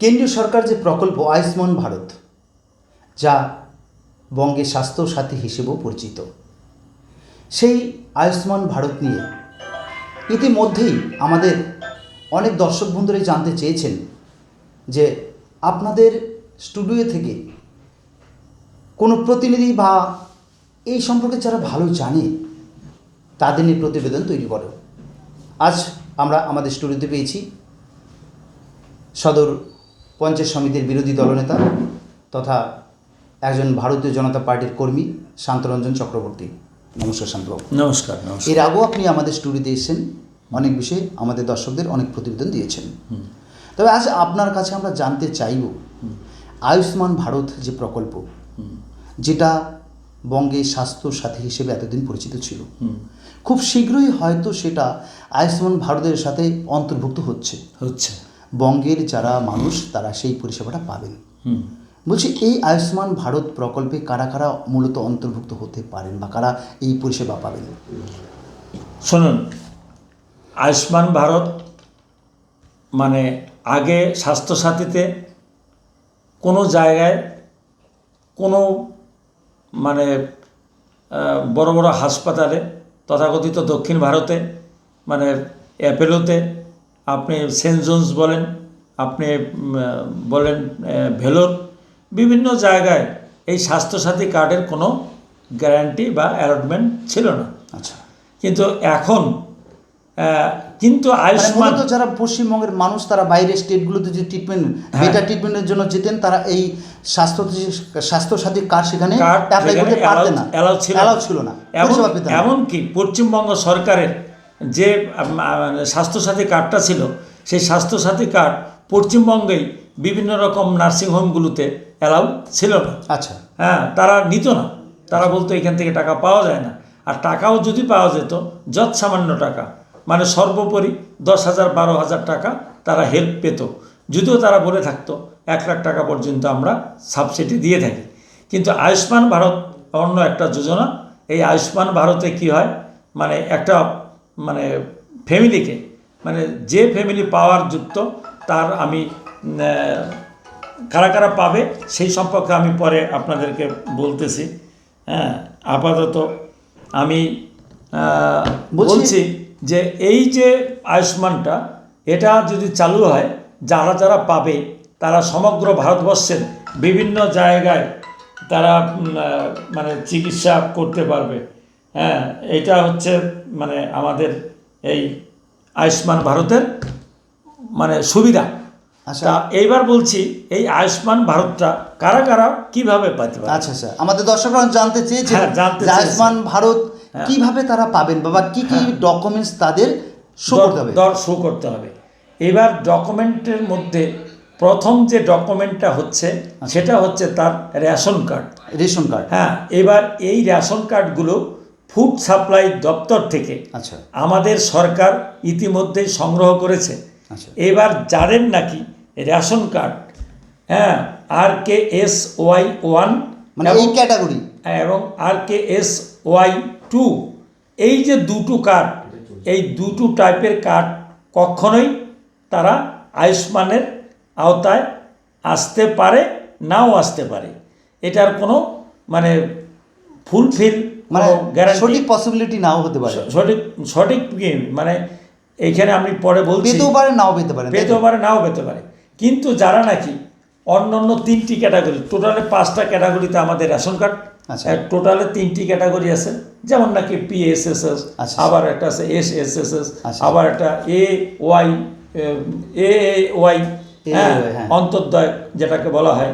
কেন্দ্রীয় সরকার যে প্রকল্প আয়ুষ্মান ভারত, যা বঙ্গে স্বাস্থ্য সাথী হিসেবেও পরিচিত, সেই আয়ুষ্মান ভারত নিয়ে ইতিমধ্যেই আমাদের অনেক দর্শক বন্ধুরাই জানতে চেয়েছেন যে আপনাদের স্টুডিও থেকে কোনো প্রতিনিধি বা এই সম্পর্কে যারা ভালো জানে তাদের নিয়ে প্রতিবেদন তৈরি করো। আজ আমরা আমাদের স্টুডিওতে পেয়েছি সদর পঞ্চায়েত সমিতির বিরোধী দলনেতা তথা একজন ভারতীয় জনতা পার্টির কর্মী শান্তরঞ্জন চক্রবর্তী। নমস্কার শান্তবাবু। নমস্কার। এর আগেও আপনি আমাদের স্টুডিওতে এসেছেন, অনেক বিষয়ে আমাদের দর্শকদের অনেক প্রতিবেদন দিয়েছেন। তবে আজ আপনার কাছে আমরা জানতে চাইব আয়ুষ্মান ভারত যে প্রকল্প, যেটা বঙ্গে স্বাস্থ্য সাথী হিসেবে এতদিন পরিচিত ছিল, খুব শীঘ্রই হয়তো সেটা আয়ুষ্মান ভারতের সাথে অন্তর্ভুক্ত হচ্ছে। বঙ্গের যারা মানুষ তারা সেই পরিষেবাটা পাবেন। বলছি, এই আয়ুষ্মান ভারত প্রকল্পে কারা কারা মূলত অন্তর্ভুক্ত হতে পারেন বা কারা এই পরিষেবা পাবেন? শুনুন, আয়ুষ্মান ভারত মানে আগে স্বাস্থ্যসাথীতে কোনো জায়গায় কোনো মানে বড় বড় হাসপাতালে, তথাকথিত দক্ষিণ ভারতে মানে অ্যাপেলোতে, আপনি সেন্ট জোন্স বলেন, আপনি বলেন ভেলোর, বিভিন্ন জায়গায় এই স্বাস্থ্যসাথী কার্ডের কোনো গ্যারান্টি বা অ্যালটমেন্ট ছিল না। আচ্ছা, কিন্তু এখন কিন্তু আয়ুষ্মান যারা পশ্চিমবঙ্গের মানুষ তারা বাইরের স্টেটগুলোতে যে ট্রিটমেন্ট, বেটার ট্রিটমেন্টের জন্য যেতেন, তারা এই স্বাস্থ্যসাথী কার্ড সেখানে অ্যাপ্লাই করতে পারতেন না, অ্যালাউ ছিল না। এমনকি পশ্চিমবঙ্গ সরকারের যে স্বাস্থ্যসাথী কার্ডটা ছিল, সেই স্বাস্থ্যসাথী কার্ড পশ্চিমবঙ্গেই বিভিন্ন রকম নার্সিংহোমগুলোতে অ্যালাউ ছিল না। আচ্ছা, হ্যাঁ, তারা নিত না। তারা বলতো এখান থেকে টাকা পাওয়া যায় না। আর টাকাও যদি পাওয়া যেত, যৎ সামান্য টাকা, মানে সর্বোপরি 10,000 12,000 টাকা তারা হেল্প পেত। যদিও তারা বলে থাকতো 1 লাখ টাকা পর্যন্ত আমরা সাবসিডি দিয়ে থাকি। কিন্তু আয়ুষ্মান ভারত অন্য একটা যোজনা। এই আয়ুষ্মান ভারতে কি হয়, মানে একটা মানে ফ্যামিলিকে, মানে যে ফ্যামিলি পাওয়ার যুক্ত, তার আমি কারা কারা পাবে সেই সম্পর্কে আমি পরে আপনাদেরকে বলতেছি। হ্যাঁ, আপাতত আমি বলছি যে এই যে আয়ুষ্মানটা, এটা যদি চালু হয়, যারা যারা পাবে তারা সমগ্র ভারতবর্ষের বিভিন্ন জায়গায় তারা মানে চিকিৎসা করতে পারবে। হ্যাঁ, এটা হচ্ছে মানে আমাদের এই আয়ুষ্মান ভারতের মানে সুবিধা। আচ্ছা, তা এইবার বলছি এই আয়ুষ্মান ভারতটা কারা কারা কিভাবে পেতে পারে। আচ্ছা স্যার, আমাদের দর্শকরা জানতে চেয়েছে আয়ুষ্মান ভারত কিভাবে তারা পাবেন, বাবা কি কি ডকুমেন্টস তাদের শো করতে হবে। এবার ডকুমেন্টের মধ্যে প্রথম যে ডকুমেন্টটা হচ্ছে সেটা হচ্ছে তার রেশন কার্ড। হ্যাঁ, এবার এই রেশন কার্ডগুলো ফুড সাপ্লাই দপ্তর থেকে আমাদের সরকার ইতিমধ্যেই সংগ্রহ করেছে। এবার যাদের নাকি রেশন কার্ড, হ্যাঁ, RKSY 1 মানে এই ক্যাটাগরি এবং RKSY 2, এই যে দুটো কার্ড, এই দুটো টাইপের কার্ড কখনোই তারা আয়ুষ্মানের আওতায় আসতে পারে, নাও আসতে পারে। এটার কোনো মানে ফুলফিল মানে গ্যারান্টি, সঠিক পসিবিলিটি নাও হতে পারে। সঠিক মানে এইখানে আমি পরে বলছি, পেতেও পারে নাও পেতে পারে, নাও পেতে পারে। কিন্তু যারা নাকি অন্য 3টি ক্যাটাগরি, টোটালে 5টা ক্যাটাগরিতে আমাদের রেশন কার্ড, টোটালে 3টি ক্যাটাগরি আছে। যেমন নাকি PSSS, আবার একটা আছে SSSS, আবার একটা AAY, অন্তর্দয় যেটাকে বলা হয়।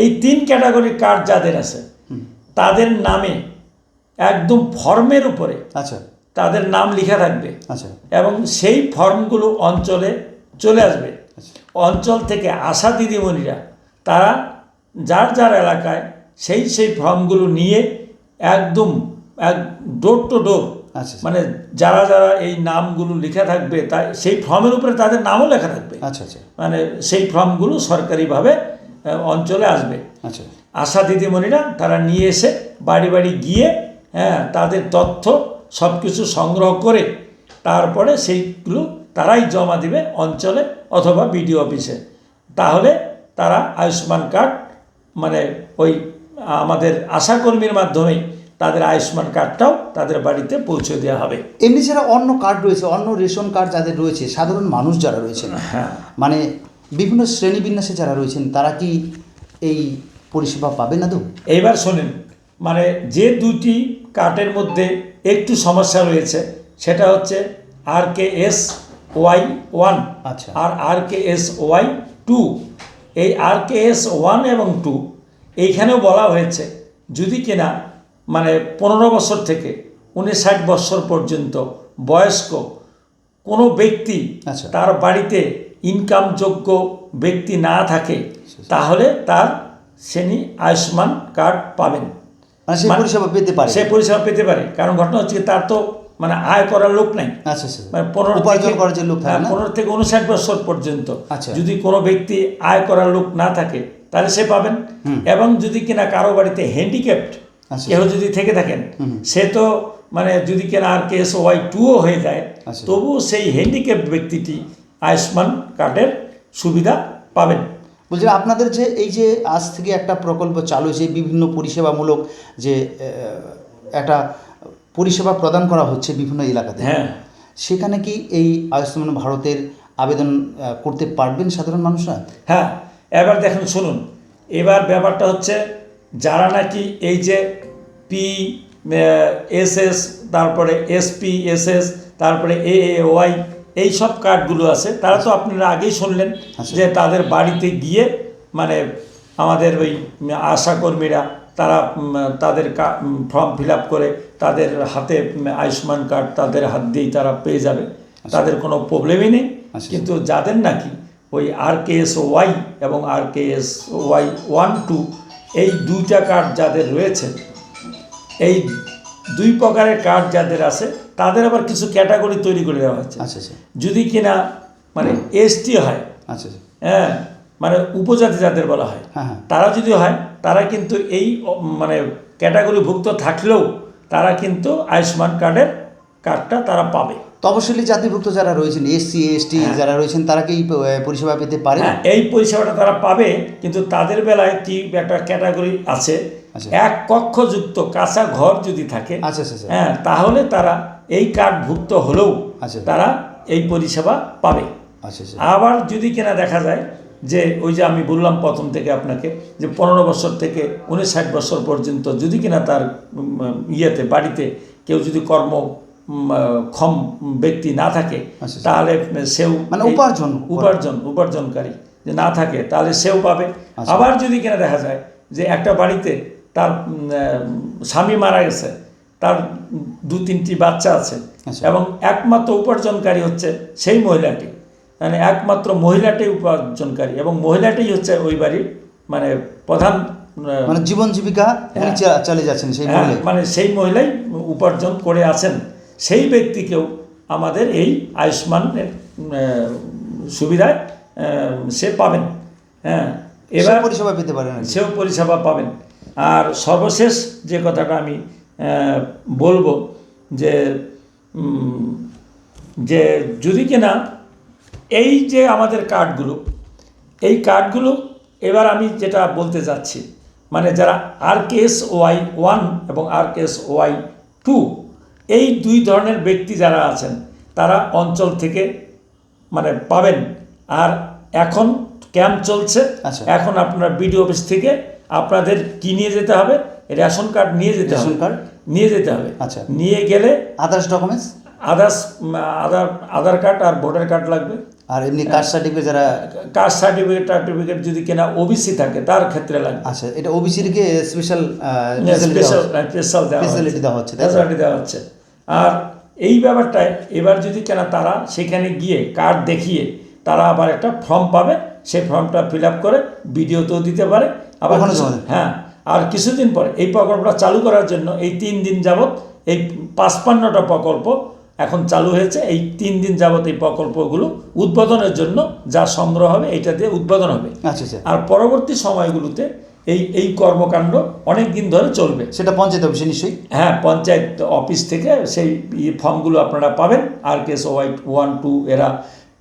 এই 3 ক্যাটাগরির কার্ড যাদের আছে তাদের নামে একদম ফর্মের উপরে তাদের নাম লেখা থাকবে এবং সেই ফর্মগুলো অঞ্চলে চলে আসবে। অঞ্চল থেকে আসা দিদিমণিরা তারা যার যার এলাকায় সেই ফর্মগুলো নিয়ে একদম ডোর টু ডোর, মানে যারা যারা এই নামগুলো লেখা থাকবে তাই সেই ফর্মের উপরে তাদের নামও লেখা থাকবে। মানে সেই ফর্মগুলো সরকারিভাবে অঞ্চলে আসবে। আশা দিদিমণিরা তারা নিয়ে এসে বাড়ি বাড়ি গিয়ে, হ্যাঁ, তাদের তথ্য সব কিছু সংগ্রহ করে তারপরে সেইগুলো তারাই জমা দিবে অঞ্চলে অথবা BDO অফিসে। তাহলে তারা আয়ুষ্মান কার্ড মানে ওই আমাদের আশাকর্মীর মাধ্যমেই তাদের আয়ুষ্মান কার্ডটাও তাদের বাড়িতে পৌঁছে দেওয়া হবে। এমনি ছাড়া অন্য কার্ড রয়েছে, অন্য রেশন কার্ড যাদের রয়েছে, সাধারণ মানুষ যারা রয়েছেন, হ্যাঁ, মানে বিভিন্ন শ্রেণীবিন্যাসে যারা রয়েছেন, তারা কি এই পরিষেবা পাবে না তো? এইবার শোনেন, মানে যে দুটি কার্ডের মধ্যে একটু সমস্যা রয়েছে সেটা হচ্ছে RKS-Y1 আচ্ছা। আর RKS-Y2। এই RKS-1 এবং 2 এইখানেও বলা হয়েছে যদি কিনা মানে 15 বছর থেকে 59 বছর পর্যন্ত বয়স্ক কোনো ব্যক্তি আচ্ছা। তার বাড়িতে ইনকামযোগ্য ব্যক্তি না থাকে তাহলে তার শ্রেণী আয়ুষ্মান কার্ড পাবেন, মানে সেই পরিষেবা পেতে পারে, সে পরিষেবা পেতে পারে। কারণ ঘটনা হচ্ছে তার তো মানে আয় করার লোক নাই। আচ্ছা আচ্ছা, মানে 15 উপার্জন করার যে লোক থাকে না? 15 থেকে 59 বছর পর্যন্ত আচ্ছা। যদি কোনো ব্যক্তি আয় করার লোক না থাকে তাহলে সে পাবেন। এবং যদি কিনা কারো বাড়িতে হ্যান্ডিক্যাপড আচ্ছা। কেউ যদি থেকে থাকেন, সে তো মানে যদি কিনা RKS-Y2ও হয়ে যায়, আচ্ছা। তবুও সেই হ্যান্ডিক্যাপড ব্যক্তিটি আয়ুষ্মান কার্ডের সুবিধা পাবেন। বলছি আপনাদের যে এই যে আজ থেকে একটা প্রকল্প চালু হয়েছে, বিভিন্ন পরিষেবামূলক যে একটা পরিষেবা প্রদান করা হচ্ছে বিভিন্ন এলাকাতে, হ্যাঁ, সেখানে কি এই আয়ুষ্মান ভারতের আবেদন করতে পারবেন সাধারণ মানুষরা? হ্যাঁ, এবার দেখেন শুনুন, এবার ব্যাপারটা হচ্ছে যারা নাকি এই যে PSS, তারপরে SPSS, তারপরে AAY এই সব কার্ডগুলো আছে, তারা তো আপনারা আগেই শুনলেন যে তাদের বাড়িতে গিয়ে মানে আমাদের ওই আশাকর্মীরা তারা তাদের ফর্ম ফিল আপ করে তাদের হাতে আয়ুষ্মান কার্ড তাদের হাত দিয়েই তারা পেয়ে যাবে, তাদের কোনো প্রবলেমই নেই। কিন্তু যাদের নাকি ওই RKS-Y এবং RKS-Y1-2 এই দুইটা কার্ড যাদের রয়েছে, এই দুই প্রকারের কার্ড যাদের আছে তাদের আবার কিছু ক্যাটাগরি তৈরি করে দেওয়া হচ্ছে। আচ্ছা আচ্ছা, যদি কিনা মানে ST হয়, আচ্ছা, হ্যাঁ, মানে উপজাতি যাদের বলা হয়, হ্যাঁ হ্যাঁ, তারা যদি হয় তারা কিন্তু এই মানে ক্যাটাগরিভুক্ত থাকলেও তারা কিন্তু আয়ুষ্মান কার্ডটা তারা পাবে। তপশিলি জাতিভুক্ত যারা রয়েছেন, SC ST যারা রয়েছেন, তারা কি এই পরিষেবা পেতে পারে? হ্যাঁ, এই পরিষেবাটা তারা পাবে, কিন্তু তাদের বেলায় কি একটা ক্যাটাগরি আছে, এক কক্ষযুক্ত কাঁচা ঘর যদি থাকে, আচ্ছা আচ্ছা, হ্যাঁ, তাহলে তারা এই কার্ডভুক্ত হলেও তারা এই পরিষেবা পাবে। আচ্ছা আচ্ছা, আবার যদি কিনা দেখা যায় যে ওই যে আমি বললাম প্রথম থেকে আপনাকে যে 15 বছর থেকে 59 বছর পর্যন্ত যদি কিনা তার ইয়েতে বাড়িতে কেউ যদি কর্মক্ষম ব্যক্তি না থাকে, তাহলে সেও মানে উপার্জনকারী যে না থাকে তাহলে সেও পাবে। আবার যদি কিনা দেখা যায় যে একটা বাড়িতে তার স্বামী মারা গেছে, তার 2-3টি বাচ্চা আছে এবং একমাত্র উপার্জনকারী হচ্ছে সেই মহিলাটি, মানে একমাত্র মহিলাটাই উপার্জনকারী এবং মহিলাটাই হচ্ছে ওই বাড়ির মানে প্রধান, মানে জীবন জীবিকা চালিয়ে যাচ্ছেন সেই মহিলা, মানে সেই মহিলাই উপার্জন করে আছেন, সেই ব্যক্তিকেও আমাদের এই আয়ুষ্মানের সুবিধায় সে পাবেন। হ্যাঁ, এবার পরিষেবা পেতে পারেন, সেও পরিষেবা পাবেন। আর সর্বশেষ যে কথাটা আমি বলবো যে যে যদি কিনা এই যে আমাদের কার্ডগুলো, এই কার্ডগুলো এবার আমি যেটা বলতে যাচ্ছি, মানে যারা RKS-Y1 এবং RKS-Y2 এই দুই ধরনের ব্যক্তি যারা আছেন তারা অঞ্চল থেকে মানে পাবেন। আর এখন ক্যাম্প চলছে, এখন আপনার বিডিও অফিস থেকে আপনাদের কি নিয়ে যেতে হবে, রেশন কার্ড নিয়ে যেতে হবে, আচ্ছা, নিয়ে গেলে আদার্স ডকুমেন্টস, আধার কার্ড আর ভোটার কার্ড লাগবে। আর এমনি কাস্ট সার্টিফিকেট, যারা কাস্ট সার্টিফিকেট যদি কিনা ওবিসি থাকে তার ক্ষেত্রে লাগবে। আচ্ছা, এটা ওবিসির কে স্পেশাল দেওয়া হচ্ছে। আর এই ব্যাপারটায় এবার যদি কেনা তারা সেখানে গিয়ে কার্ড দেখিয়ে তারা আবার একটা ফর্ম পাবে, সেই ফর্মটা ফিল আপ করে ভিডিওতেও দিতে পারে আবার। হ্যাঁ, আর কিছুদিন পরে এই প্রকল্পটা চালু করার জন্য এই 3 দিন যাবৎ এই 55টা প্রকল্প এখন চালু হয়েছে। এই 3 দিন যাবৎ এই প্রকল্পগুলো উদ্বোধনের জন্য যা সংগ্রহ হবে এইটা দিয়ে উদ্বোধন হবে। আচ্ছা, আর পরবর্তী সময়গুলোতে এই কর্মকাণ্ড অনেক দিন ধরে চলবে। সেটা পঞ্চায়েত অফিসে নিশ্চয়ই? হ্যাঁ, পঞ্চায়েত অফিস থেকে সেই ফর্মগুলো আপনারা পাবেন। RKS-Y1-2 এরা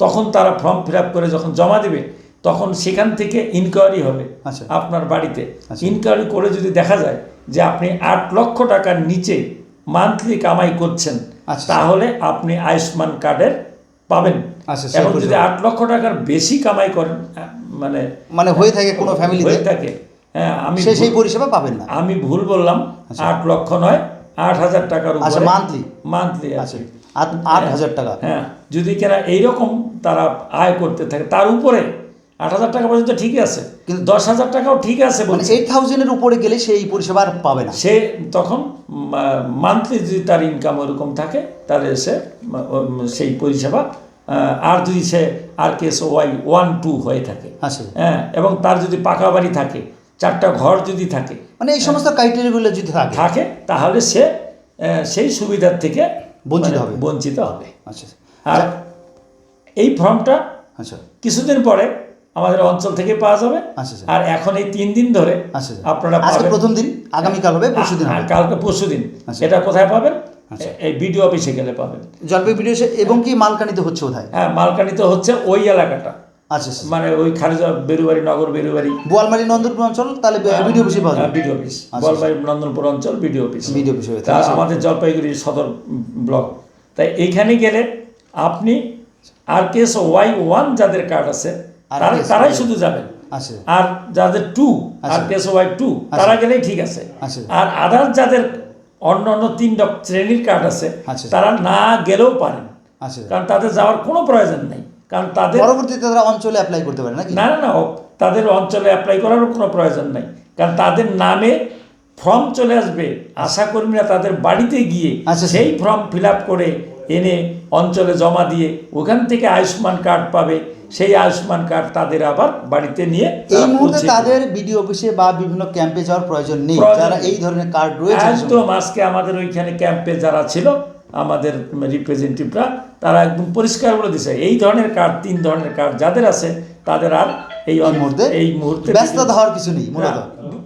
তখন তারা ফর্ম ফিল আপ করে যখন জমা দেবে তখন সেখান থেকে ইনকোয়ারি হবে আচ্ছা। আপনার বাড়িতে। আচ্ছা। ইনকোয়ারি করে যদি দেখা যায় যে আপনি 8 লক্ষ টাকার নিচে মান্থলি কামাই করছেন, আচ্ছা। তাহলে আপনি আয়ুষ্মান কার্ডের পাবেন। আচ্ছা, সেই এবং যদি পরিষেবা। 8 লক্ষ টাকার বেশি কামাই করেন, মানে হয়ে থাকে কোনো ফ্যামিলিতে, হয়ে থাকে, হ্যাঁ, আমি সেই পরিষেবা পাবেন না। আমি ভুল বললাম, আচ্ছা। 8 লক্ষ নয়, 8,000 টাকার আচ্ছা, উপরে মান্থলি আছে। 8,000 টাকা। হ্যাঁ, যদি কিনা এইরকম তারা আয় করতে থাকে, তার উপরে 8,000 টাকা পর্যন্ত ঠিকই আছে, কিন্তু 10,000 টাকাও ঠিক আছে মানে বলছে। 8,000-এর উপরে গেলে সেই পরিষেবা আর পাবে না। সে তখন মান্থলি যদি তার ইনকাম ওরকম থাকে, তাহলে সে সেই পরিষেবা, আর যদি সে RKSY 1-2 হয়ে থাকে, আচ্ছা। হ্যাঁ, এবং তার যদি পাকা বাড়ি থাকে, 4টা ঘর যদি থাকে, মানে এই সমস্ত ক্রাইটেরিয়াগুলো যদি থাকে, তাহলে সে সেই সুবিধার থেকে বঞ্চিত হবে। আচ্ছা। আর এই ফর্মটা আচ্ছা কিছুদিন পরে আমাদের অঞ্চল থেকে পাওয়া যাবে। আচ্ছা। আর এখন এই 3 দিন ধরে আপনারা আজকে পাবেন। প্রথম দিন, আগামীকাল হবে, পরশুদিন হবে। কালকে পরশুদিন। আচ্ছা। এটা কোথায় পাবেন? আচ্ছা। এই বিডিও অফিসে গেলে পাবেন। জলপাইগুড়ি এবং কি মালকানিতে হচ্ছে কোথায়? হ্যাঁ, মালকানিতে হচ্ছে ওই এলাকাটা, আচ্ছা, মানে ওই খারিজা বেরুবাড়ি, নগর বেরুবাড়ি, বোয়ালমারি, নন্দনপুর অঞ্চল, তাহলে বিডিও অফিসে পাওয়া যাবে। বিডিও অফিস, বোয়ালমারি নন্দনপুর অঞ্চল বিডিও অফিস। আমাদের জলপাইগুড়ি সদর ব্লক। তাই এইখানে গেলে আপনি RKSY 1 যাদের কার্ড আছে তারাই শুধু যাবেন। আর যাদের 2 RKSY 2 তারা গেলেই ঠিক আছে। আর আদার যাদের অন্য 3 শ্রেণীর কার্ড আছে, তারা না গেলেও পারেন, কারণ তাদের যাওয়ার কোনো প্রয়োজন নেই। কারণ তাদের পরবর্তীতে তারা অঞ্চলে অ্যাপ্লাই করতে পারে নাকি? না, তাদের অঞ্চলে অ্যাপ্লাই করারও কোনো প্রয়োজন নাই, কারণ তাদের নামে ফর্ম চলে আসবে। আশাকর্মীরা তাদের বাড়িতে গিয়ে সেই ফর্ম ফিল আপ করে এনে অঞ্চলে জমা দিয়ে ওখান থেকে আয়ুষ্মান কার্ড পাবে। সেই আয়ুষ্মান কার্ড তাদের আবার বাড়িতে নিয়ে, এই মুহূর্তে তাদের বিডিও অফিসে বা বিভিন্ন ক্যাম্পে যাওয়ার প্রয়োজন নেই, যারা এই ধরনের কার্ড রয়েছে। একদম আজকে আমাদের ওইখানে ক্যাম্পে যারা ছিল, আমাদের রিপ্রেজেন্টেটিভরা, তারা একদম পরিষ্কার বলে দিয়েছে, এই ধরনের কার্ড, 3 ধরনের কার্ড যাদের আছে, তাদের আর এই মুহূর্তে ব্যস্ততা হওয়ার কিছু নেই। মূলত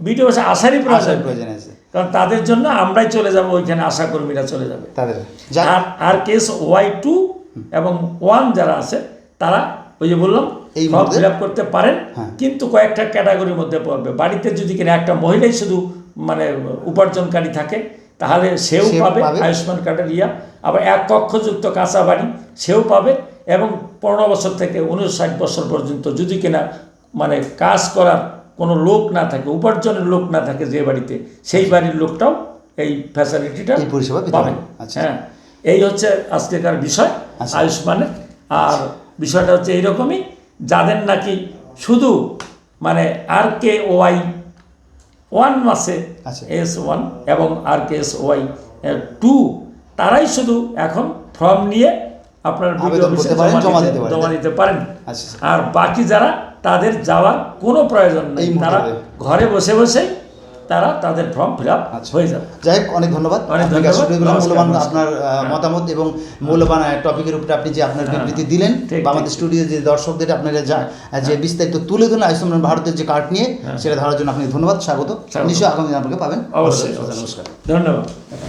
বিডিও অফিসে আসারই প্রয়োজন আছে, কারণ তাদের জন্য আমরাই চলে যাব, ওইখানে আশাকর্মীরা চলে যাবে। আর RKSY 2 এবং 1 যারা আছে, তারা ওই যে বললাম ফর্ম ফিল আপ করতে পারেন, কিন্তু কয়েকটা ক্যাটাগরির মধ্যে পড়বে। বাড়িতে যদি কিনা একটা মহিলাই শুধু মানে উপার্জনকারী থাকে, তাহলে সেও পাবে আয়ুষ্মান কার্ডের আবার 1 কক্ষযুক্ত কাঁচা বাড়ি সেও পাবে, এবং 15 বছর থেকে 59 বছর পর্যন্ত যদি কিনা মানে কাজ করার কোনো লোক না থাকে, উপার্জনের লোক না থাকে যে বাড়িতে, সেই বাড়ির লোকটাও এই ফ্যাসিলিটিটা পাবেন। হ্যাঁ, এই হচ্ছে আজকেকার বিষয় আয়ুষ্মানের। আর বিষয়টা হচ্ছে এইরকমই, যাদের নাকি শুধু মানে RKSY 1 আছে, S1 এবং RKSY 2, তারাই শুধু এখন ফর্ম নিয়ে আপনার বিডিও অফিসে জমা দিতে পারেন। আর বাকি যারা, তাদের যাওয়ার কোনো প্রয়োজন নেই, তারা ঘরে বসে বসেই তারা তাদের ফর্ম ফিল আপ হয়ে যাবে। যাই হোক, অনেক ধন্যবাদ। মূল্যবান আপনার মতামত এবং মূল্যবান টপিকের উপরে আপনি যে আপনার বিবৃতি দিলেন, বা আমাদের স্টুডিও যে দর্শকদের আপনারা যে বিস্তারিত তুলে ধরুন আয়ুষ্মান ভারতের যে কার্ড নিয়ে, সেটা ধরার জন্য আপনাকে ধন্যবাদ, স্বাগত। নিশ্চয়ই আগামী দিন আপনাকে পাবেন। অবশ্যই, নমস্কার, ধন্যবাদ।